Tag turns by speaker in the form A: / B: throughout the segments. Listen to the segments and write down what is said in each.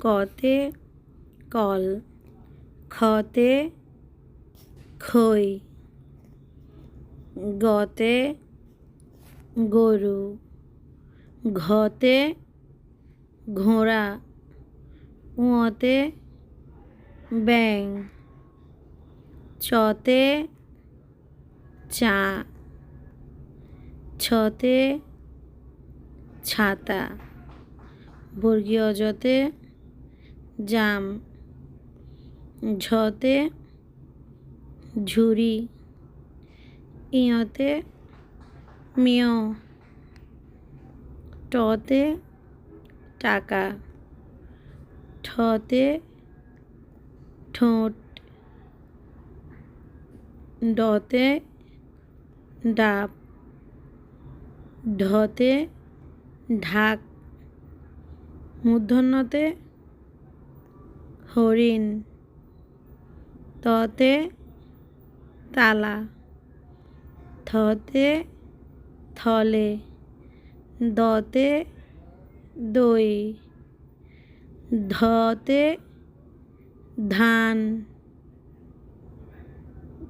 A: কতে কল, খতে খই, গতে গরু, ঘতে ঘোড়া, উঁতে ব্যাঙ, চতে চা, ছতে ছাতা, বর্গীয় জতে জাম, ঝতে ঝুড়ি, ইয়তে মিয়, টতে টাকা, ঠতে ঠোঁট, ডতে ডাব, ঢতে ঢাক, মূর্ধন্যতে হরিণ, ততে তালা, থতে থলে, দতে দই, ধতে ধান,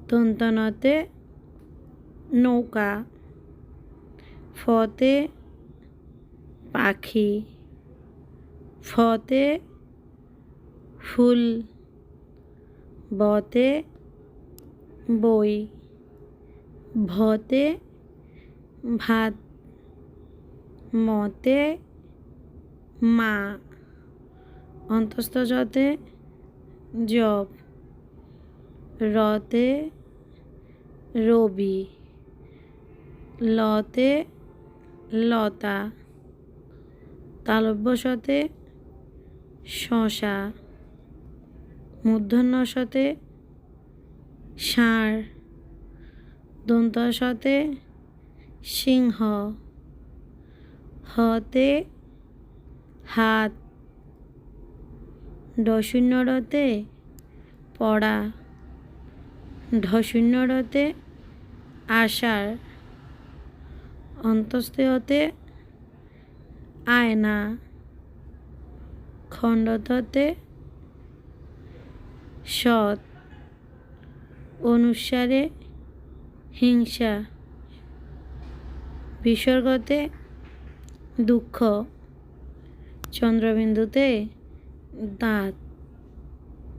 A: দন্তনতে নৌকা, ফতে পাখি, ফতে ফুল, বতে বই, ভতে ভাত, মতে মা, অন্তস্থ জতে জব, রতে রবি, লতে লতা, তালব্য শতে শশা, মূর্ধন্য শতে ষাঁড়, দন্ত শতে সিংহ, হতে হাত, ডশূন্যরতে পড়া, ঢশূন্যরতে আষাঢ়, অন্তস্থতে আয়না, খণ্ডততে সৎ, অনুসারে হিংসা, বিসর্গতে দুঃখ, চন্দ্রবিন্দুতে দাঁত।